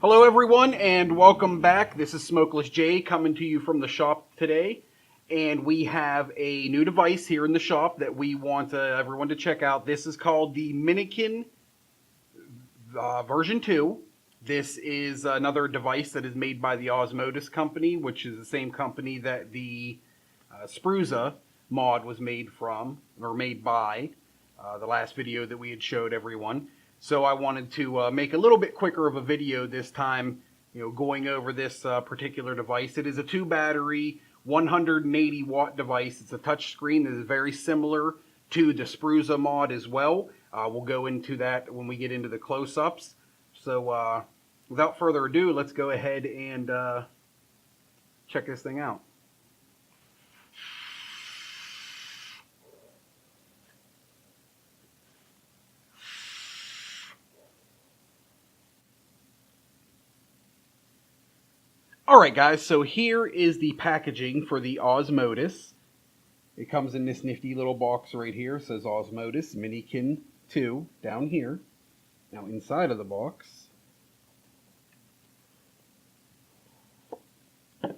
Hello, everyone, and welcome back. This is Smokeless Jay coming to you from the shop today, and we have a new device here in the shop that we want everyone to check out. This is called the Minikin version 2. This is another device that is made by the Asmodus company, which is the same company that the Spruza mod was made from, or made by, the last video that we had showed everyone. So I wanted to make a little bit quicker of a video this time, going over this particular device. It is a 2-battery, 180 watt device. It's a touch screen that is very similar to the Spruza mod as well. We'll go into that when we get into the close-ups. So without further ado, let's go ahead and check this thing out. Alright guys, so here is the packaging for the Asmodus. It comes in this nifty little box right here. It says Asmodus Minikin 2 down here. Now inside of the box, go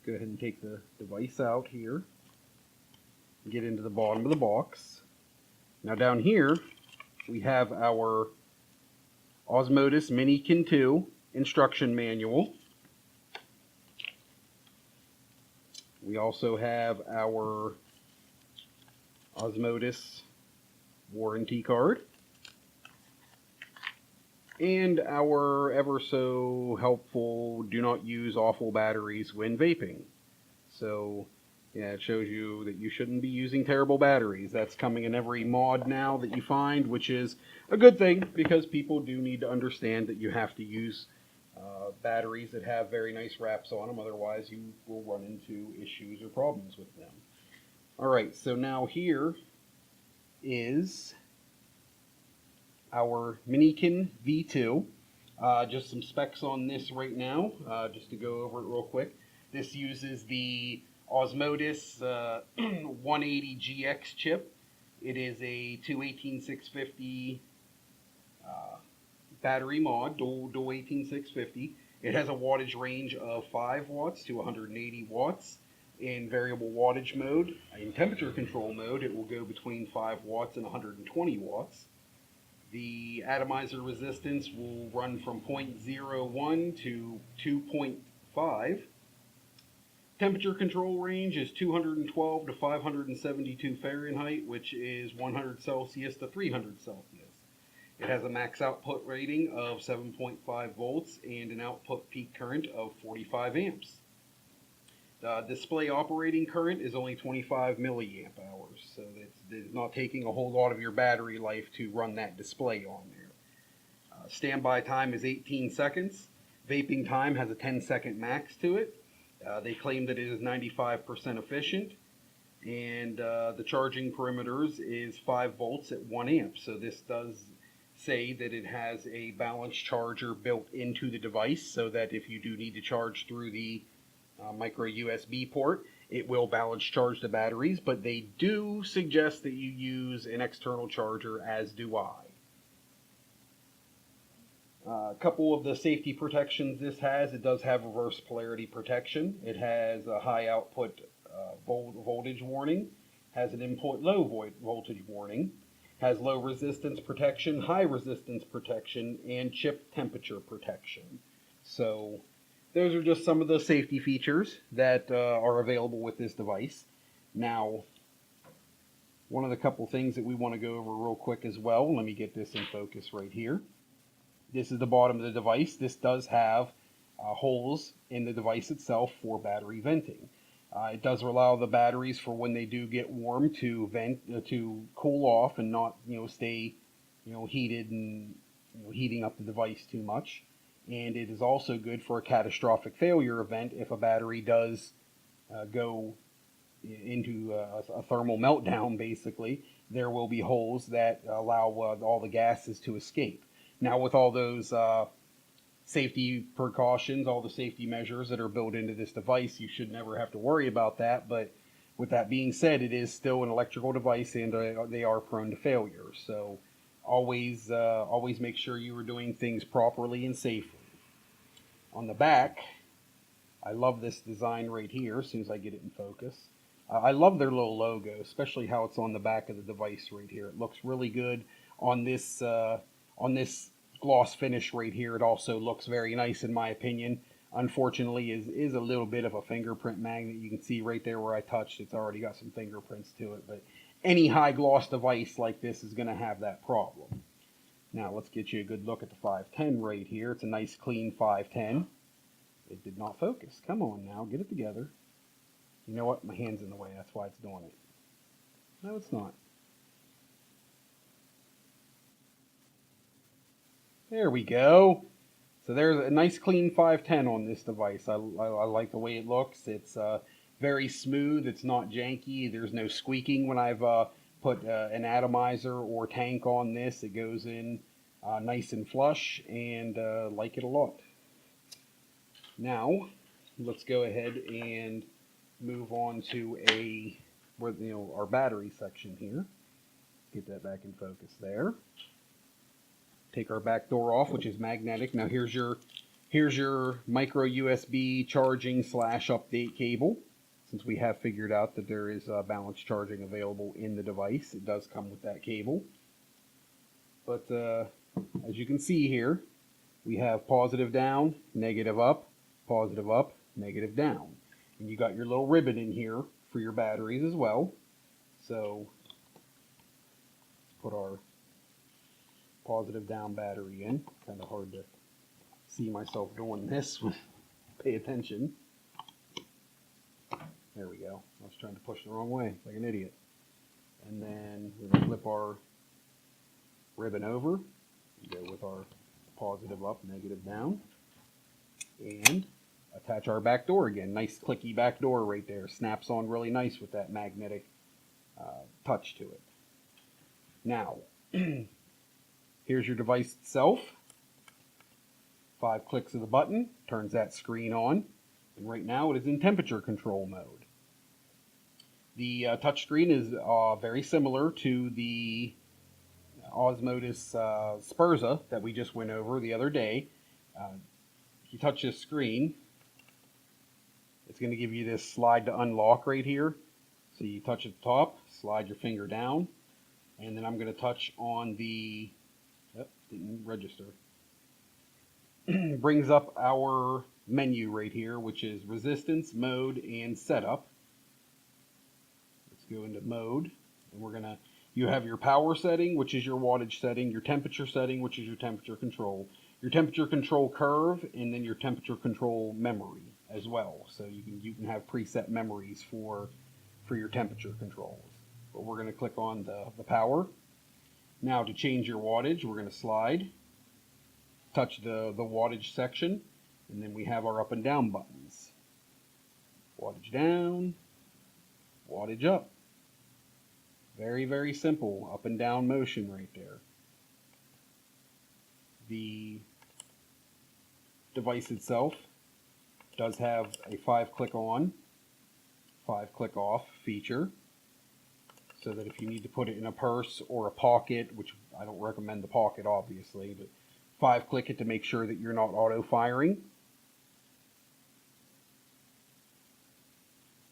ahead and take the device out here. Get into the bottom of the box. Now down here, we have our Asmodus Minikin 2 instruction manual. We also have our Asmodus warranty card and our ever so helpful do not use awful batteries when vaping. So yeah, it shows you that you shouldn't be using terrible batteries. That's coming in every mod now that you find, which is a good thing because people do need to understand that you have to use batteries that have very nice wraps on them, otherwise you will run into issues or problems with them. Alright, so now here is our Minikin V2. Just some specs on this right now, just to go over it real quick. This uses the Asmodus 180GX chip. It is a 218-650 battery mod, dual 18650. It has a wattage range of 5 watts to 180 watts. In variable wattage mode, in temperature control mode, it will go between 5 watts and 120 watts. The atomizer resistance will run from 0.01 to 2.5. Temperature control range is 212 to 572 Fahrenheit, which is 100 Celsius to 300 Celsius. It has a max output rating of 7.5 volts and an output peak current of 45 amps. The display operating current is only 25 milliamp hours, so it's not taking a whole lot of your battery life to run that display on there. Standby time is 18 seconds. Vaping time has a 10-second max to it. They claim that it is 95% efficient, and the charging perimeters is 5 volts at 1 amp, so this does say that it has a balanced charger built into the device so that if you do need to charge through the micro USB port, it will balance charge the batteries, but they do suggest that you use an external charger, as do I. A couple of the safety protections this has: it does have reverse polarity protection, it has a high output voltage warning, has an input low voltage warning, has low resistance protection, high resistance protection, and chip temperature protection. So those are just some of the safety features that are available with this device. Now, one of the couple things that we want to go over real quick as well, let me get this in focus right here. This is the bottom of the device. This does have holes in the device itself for battery venting. It does allow the batteries, for when they do get warm, to vent, to cool off and not, stay, heated and heating up the device too much. And it is also good for a catastrophic failure event. If a battery does go into a thermal meltdown, basically, there will be holes that allow all the gases to escape. Now, with all those safety precautions, all the safety measures that are built into this device, you should never have to worry about that. But with that being said, it is still an electrical device, and they are prone to failure. So always make sure you are doing things properly and safely. On the back, I love this design right here as soon as I get it in focus. I love their little logo, especially how it's on the back of the device right here. It looks really good on this gloss finish right here. It also looks very nice in my opinion. Unfortunately, is a little bit of a fingerprint magnet. You can see right there where I touched, it's already got some fingerprints to it. But any high gloss device like this is going to have that problem. Now let's get you a good look at the 510 right here. It's a nice clean 510. It did not focus. Come on now, get it together. You know what? My hand's in the way. That's why it's doing it. No, it's not. There we go. So there's a nice clean 510 on this device. I like the way it looks. It's very smooth. It's not janky. There's no squeaking when I've put an atomizer or tank on this. It goes in nice and flush, and like it a lot. Now, let's go ahead and move on to our battery section here. Get that back in focus there. Take our back door off, which is magnetic. Now here's your micro USB charging / update cable. Since we have figured out that there is balanced charging available in the device, it does come with that cable. But as you can see here, we have positive down, negative up, positive up, negative down. And you got your little ribbon in here for your batteries as well. So let's put our positive down battery in. Kind of hard to see myself doing this. Pay attention. There we go. I was trying to push the wrong way like an idiot. And then we're going to flip our ribbon over and go with our positive up, negative down, and attach our back door again. Nice clicky back door right there. Snaps on really nice with that magnetic touch to it. Now, here's your device itself. 5 clicks of the button turns that screen on, and right now it is in temperature control mode. The touchscreen is very similar to the Asmodus Spurza that we just went over the other day. If you touch this screen, it's going to give you this slide to unlock right here. So you touch at the top, slide your finger down, and then I'm going to touch on the, didn't register. Brings up our menu right here, which is resistance, mode, and setup. Let's go into mode, and you have your power setting, which is your wattage setting, your temperature setting, which is your temperature control, your temperature control curve, and then your temperature control memory as well. So you can have preset memories for your temperature controls. But we're going to click on the power. Now to change your wattage, we're going to slide, touch the wattage section, and then we have our up and down buttons. Wattage down, wattage up. Very, very simple up and down motion right there. The device itself does have a 5-click on, 5-click off feature, so that if you need to put it in a purse or a pocket, which I don't recommend the pocket obviously, but 5-click it to make sure that you're not auto-firing.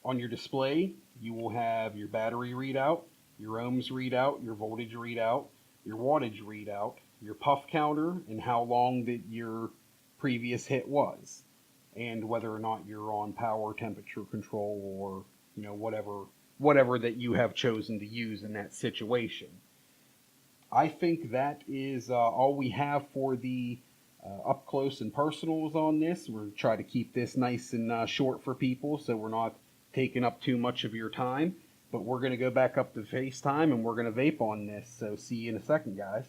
On your display, you will have your battery readout, your ohms readout, your voltage readout, your wattage readout, your puff counter, and how long that your previous hit was, and whether or not you're on power, temperature control, or whatever that you have chosen to use in that situation. I think that is all we have for the up close and personals on this. We're going to try to keep this nice and short for people, so we're not taking up too much of your time. But we're going to go back up to FaceTime and we're going to vape on this. So see you in a second, guys.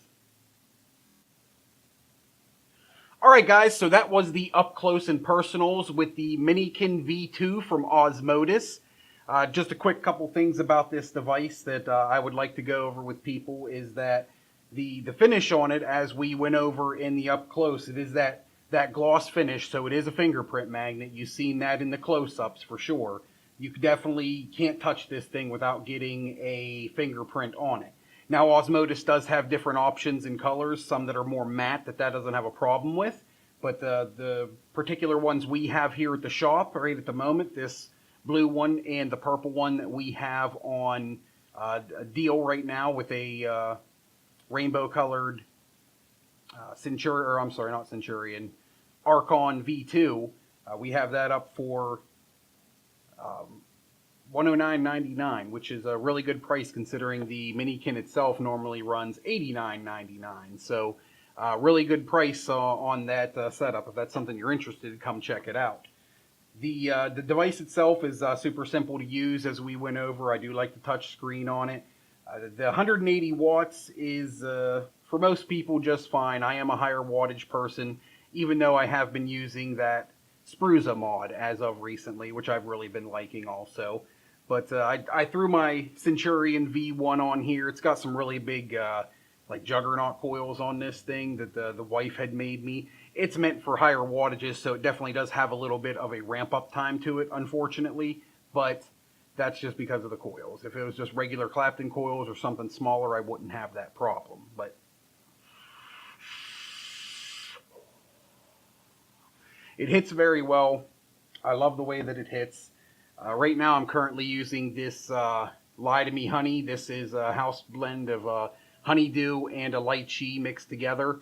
Alright guys, so that was the up close and personals with the Minikin V2 from Asmodus. Just a quick couple things about this device that I would like to go over with people is that the finish on it, as we went over in the up close, it is that gloss finish, so it is a fingerprint magnet. You've seen that in the close-ups for sure. You definitely can't touch this thing without getting a fingerprint on it. Now, Asmodus does have different options and colors, some that are more matte that doesn't have a problem with. But the particular ones we have here at the shop right at the moment, this blue one and the purple one that we have on a deal right now with a rainbow colored Centurion, or I'm sorry, not Centurion, Archon V2. We have that up for $109.99, which is a really good price considering the Minikin itself normally runs $89.99. So really good price on that setup. If that's something you're interested in, come check it out. The device itself is super simple to use, as we went over. I do like the touch screen on it. The 180 watts is, for most people, just fine. I am a higher wattage person, even though I have been using that Spruza mod as of recently, which I've really been liking also. But I threw my Centurion V1 on here. It's got some really big like juggernaut coils on this thing that the wife had made me. It's meant for higher wattages, so it definitely does have a little bit of a ramp-up time to it, unfortunately. But that's just because of the coils. If it was just regular Clapton coils or something smaller, I wouldn't have that problem. But it hits very well. I love the way that it hits. Right now I'm currently using this Lie to Me Honey. This is a house blend of honeydew and a lychee mixed together.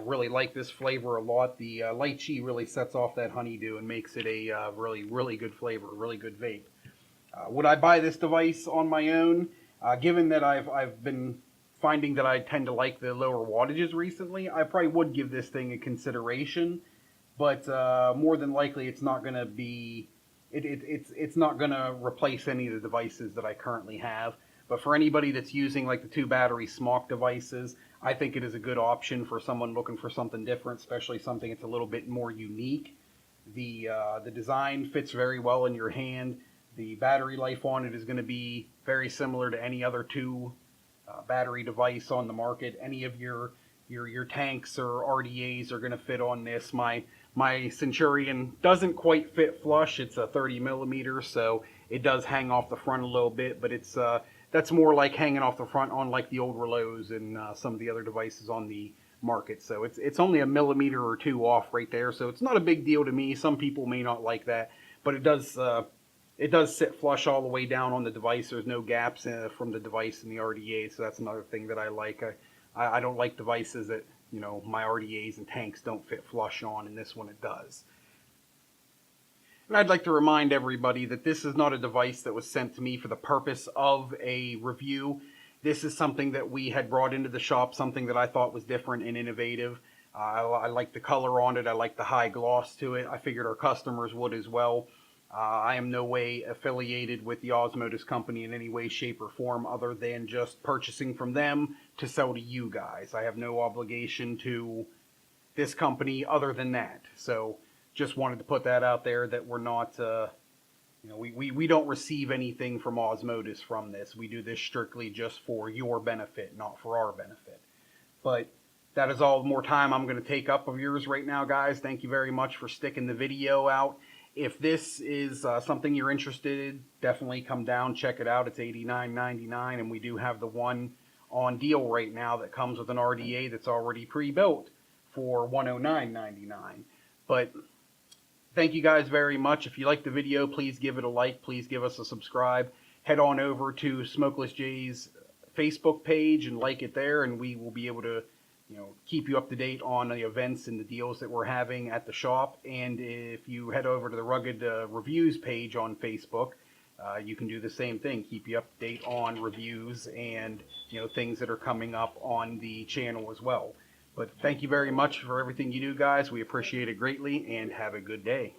Really like this flavor a lot. The lychee really sets off that honeydew and makes it a really, really good flavor, really good vape. Would I buy this device on my own? Given that I've been finding that I tend to like the lower wattages recently, I probably would give this thing a consideration. But more than likely, it's not going to be... It's not going to replace any of the devices that I currently have. But for anybody that's using like the 2-battery SMOK devices, I think it is a good option for someone looking for something different, especially something that's a little bit more unique. The design fits very well in your hand. The battery life on it is going to be very similar to any other 2 battery device on the market. Any of your tanks or RDAs are going to fit on this. My Centurion doesn't quite fit flush. It's a 30 millimeter, so it does hang off the front a little bit, but it's that's more like hanging off the front on like the old Relos and some of the other devices on the market. So it's only a millimeter or 2 off right there, so it's not a big deal to me. Some people may not like that, but it does sit flush all the way down on the device. There's no gaps from the device and the RDA, so that's another thing that I like. I don't like devices that, you know, my RDAs and tanks don't fit flush on, and this one it does. And I'd like to remind everybody that this is not a device that was sent to me for the purpose of a review. This is something that we had brought into the shop, something that I thought was different and innovative. I like the color on it. I like the high gloss to it. I figured our customers would as well. I am no way affiliated with the Asmodus company in any way, shape, or form other than just purchasing from them to sell to you guys. I have no obligation to this company other than that. So just wanted to put that out there, that we're not, you know, we don't receive anything from Asmodus from this. We do this strictly just for your benefit, not for our benefit. But that is all the more time I'm going to take up of yours right now, guys. Thank you very much for sticking the video out. If this is something you're interested in, definitely come down, check it out. It's $89.99, and we do have the one on deal right now that comes with an RDA that's already pre-built for $109.99. But thank you guys very much. If you like the video, please give it a like. Please give us a subscribe. Head on over to Smokeless Jay's Facebook page and like it there, and we will be able to, you know, keep you up to date on the events and the deals that we're having at the shop. And if you head over to the Rugged Reviews page on Facebook, you can do the same thing. Keep you up to date on reviews and, you know, things that are coming up on the channel as well. But thank you very much for everything you do, guys. We appreciate it greatly, and have a good day.